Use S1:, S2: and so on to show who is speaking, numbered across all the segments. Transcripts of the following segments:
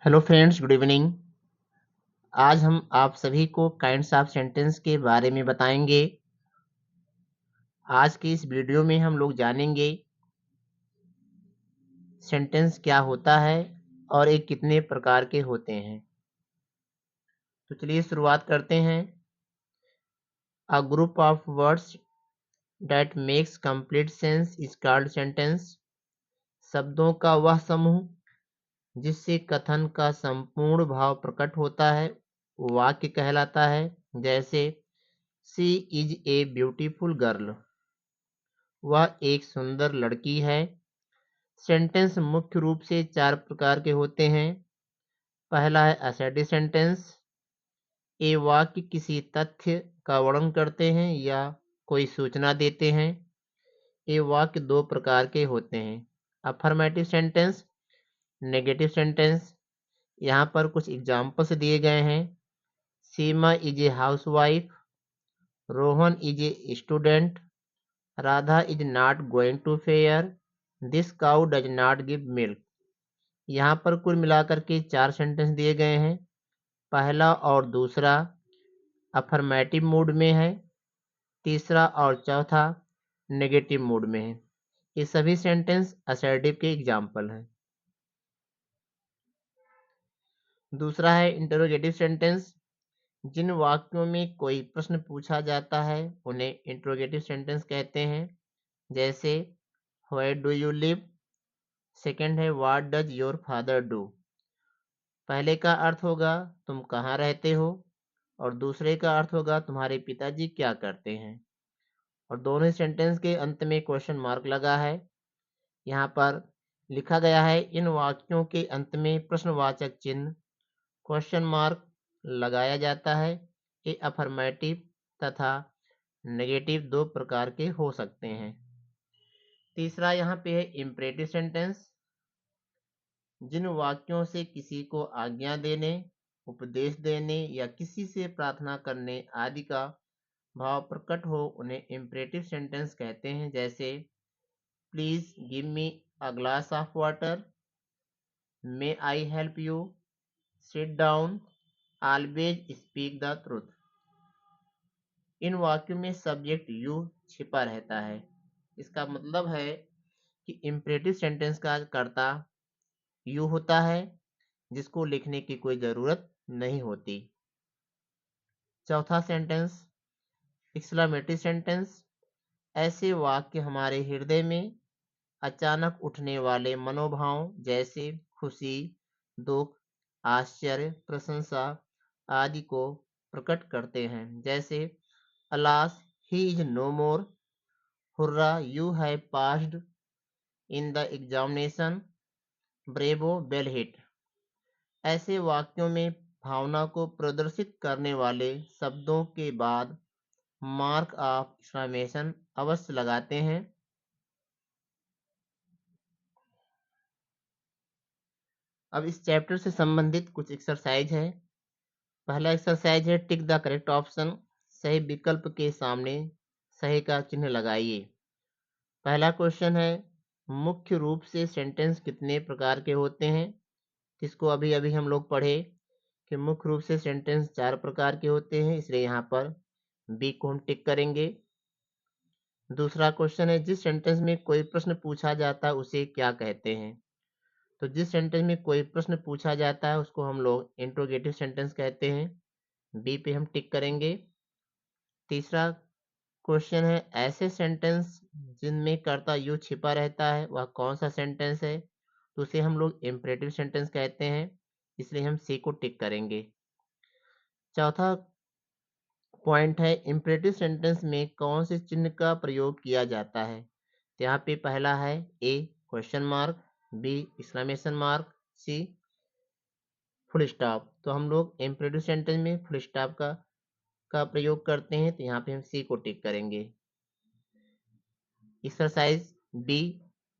S1: Hello friends, good evening. आज हम आप सभी को काइंड्स ऑफ सेंटेंस के बारे में बताएंगे। आज की इस वीडियो में हम लोग जानेंगे सेंटेंस क्या होता है और ये कितने प्रकार के होते हैं। तो चलिए शुरुआत करते हैं। A group of words that makes complete sense is called sentence. शब्दों का वह समूह जिससे कथन का संपूर्ण भाव प्रकट होता है वाक्य कहलाता है। जैसे she is a beautiful girl, वह एक सुंदर लड़की है। सेंटेंस मुख्य रूप से चार प्रकार के होते हैं। पहला है असर्टिव सेंटेंस। ये वाक्य किसी तथ्य का वर्णन करते हैं या कोई सूचना देते हैं। ये वाक्य दो प्रकार के होते हैं। Affirmative sentence, negative sentence. यहाँ पर कुछ एग्जाम्पल्स दिए गए हैं। Seema is a housewife, Rohan is a student, Radha is not going to fair, this cow does not give milk. यहाँ पर कुल मिलाकर के चार सेंटेंस दिए गए हैं। पहला और दूसरा अफर्मेटिव मूड में है, तीसरा और चौथा नेगेटिव मूड में है। ये सभी सेंटेंस असर्टिव के एग्जाम्पल हैं। दूसरा है इंटरोगेटिव सेंटेंस। जिन वाक्यों में कोई प्रश्न पूछा जाता है उन्हें इंटरोगेटिव सेंटेंस कहते हैं। जैसे where do you live, second है what does your father do. पहले का अर्थ होगा तुम कहाँ रहते हो और दूसरे का अर्थ होगा तुम्हारे पिताजी क्या करते हैं। और दोनों सेंटेंस के अंत में क्वेश्चन मार्क लगा है। यहाँ पर लिखा गया है इन वाक्यों के अंत में प्रश्नवाचक चिन्ह क्वेश्चन मार्क लगाया जाता है। ये अफर्मेटिव तथा नेगेटिव दो प्रकार के हो सकते हैं। तीसरा यहाँ पे है इम्परेटिव सेंटेंस। जिन वाक्यों से किसी को आज्ञा देने, उपदेश देने या किसी से प्रार्थना करने आदि का भाव प्रकट हो उन्हें इम्परेटिव सेंटेंस कहते हैं। जैसे please give me a glass of water, may I help you, sit down, always speak the truth. इन वाक्यों में सब्जेक्ट यू छिपा रहता है। इसका मतलब है कि इम्परेटिव सेंटेंस का कर्ता यू होता है जिसको लिखने की कोई जरूरत नहीं होती। चौथा सेंटेंस एक्सक्लेमेटरी सेंटेंस। ऐसे वाक्य हमारे हृदय में अचानक उठने वाले मनोभाव जैसे खुशी, दुख, आश्चर्य, प्रशंसा आदि को प्रकट करते हैं। जैसे alas he is no more, hurrah you have passed in the examination, bravo well hit. ऐसे वाक्यों में भावना को प्रदर्शित करने वाले शब्दों के बाद मार्क ऑफ एक्सक्लेमेशन अवश्य लगाते हैं। अब इस चैप्टर से संबंधित कुछ एक्सरसाइज है। पहला एक्सरसाइज है टिक द करेक्ट ऑप्शन। सही विकल्प के सामने सही का चिन्ह लगाइए। पहला क्वेश्चन है मुख्य रूप से सेंटेंस कितने प्रकार के होते हैं। जिसको अभी अभी हम लोग पढ़े कि मुख्य रूप से सेंटेंस चार प्रकार के होते हैं, इसलिए यहाँ पर बी को हम टिक करेंगे। दूसरा क्वेश्चन है जिस सेंटेंस में कोई प्रश्न पूछा जाता है उसे क्या कहते हैं। तो जिस सेंटेंस में कोई प्रश्न पूछा जाता है उसको हम लोग इंट्रोगेटिव सेंटेंस कहते हैं। बी पे हम टिक करेंगे। तीसरा क्वेश्चन है ऐसे सेंटेंस जिनमें कर्ता यू छिपा रहता है वह कौन सा सेंटेंस है। तो उसे हम लोग इम्परेटिव सेंटेंस कहते हैं, इसलिए हम सी को टिक करेंगे। चौथा पॉइंट है इम्परेटिव सेंटेंस में कौन से चिन्ह का प्रयोग किया जाता है। तो यहाँ पे पहला है A question mark, B exclamation mark, C full stop. तो हम लोग इम्परेटिव सेंटेंस में फुल स्टॉप का प्रयोग करते हैं, तो यहाँ पे हम सी को टिक करेंगे। Exercise B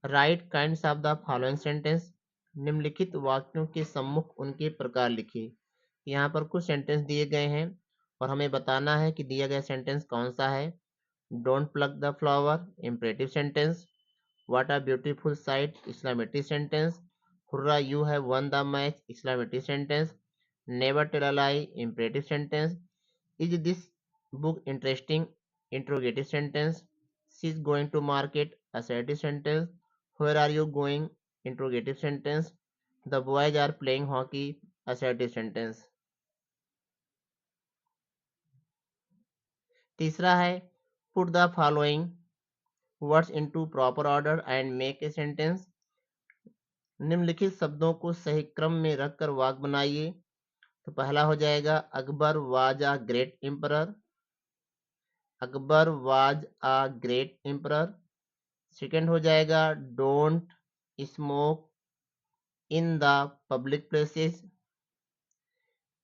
S1: write kinds of the following sentence. निम्नलिखित वाक्यों के सम्मुख उनके प्रकार लिखिए। यहाँ पर कुछ सेंटेंस दिए गए हैं और हमें बताना है कि दिया गया सेंटेंस कौन सा है। Don't plug the flower imperative sentence, what a beautiful sight exclamatory sentence, Hurrah, you have won the match, exclamatory sentence. Never tell a lie, imperative sentence. Is this book interesting, interrogative sentence. She's going to market, assertive sentence. Where are you going, interrogative sentence. The boys are playing hockey, assertive sentence. तीसरा है put the following words into proper order and make a sentence. निम्नलिखित शब्दों को सही क्रम में रखकर वाक्य बनाइए. तो पहला हो जाएगा Akbar was a great emperor. Akbar was a great emperor. Second हो जाएगा don't smoke in the public places.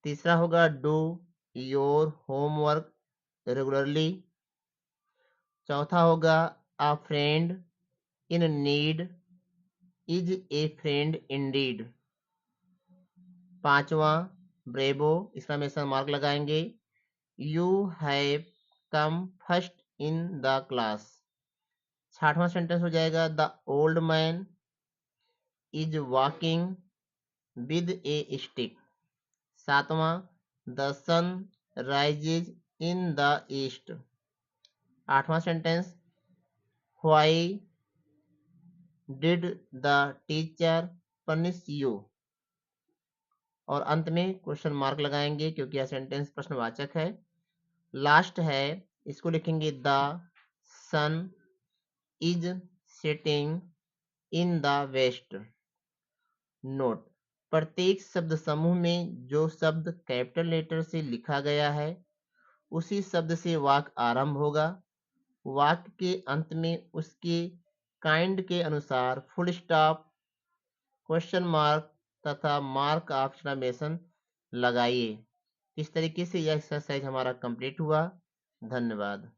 S1: तीसरा होगा डू योर होमवर्क रेगुलरली. चौथा होगा a friend in need is a friend indeed. पांचवा ब्रेवो, एक्सक्लेमेशन मार्क लगाएंगे. You have come first in the class. छठवां sentence हो जाएगा the old man is walking with a stick. सातवां the sun rises in the east. आठवां sentence why did the teacher punish you. और अंत में question mark लगाएंगे क्योंकि यह सेंटेंस प्रश्नवाचक है. लास्ट है, इसको लिखेंगे the sun is setting in the west. Note: प्रत्येक शब्द समूह में जो शब्द कैपिटल लेटर से लिखा गया है उसी शब्द से वाक्य आरंभ होगा. वाक्य के अंत में उसके काइंड के अनुसार फुल स्टॉप, क्वेश्चन मार्क तथा मार्क ऑफ एक्सक्लेमेशन लगाइए. इस तरीके से यह एक्सरसाइज हमारा कंप्लीट हुआ. धन्यवाद.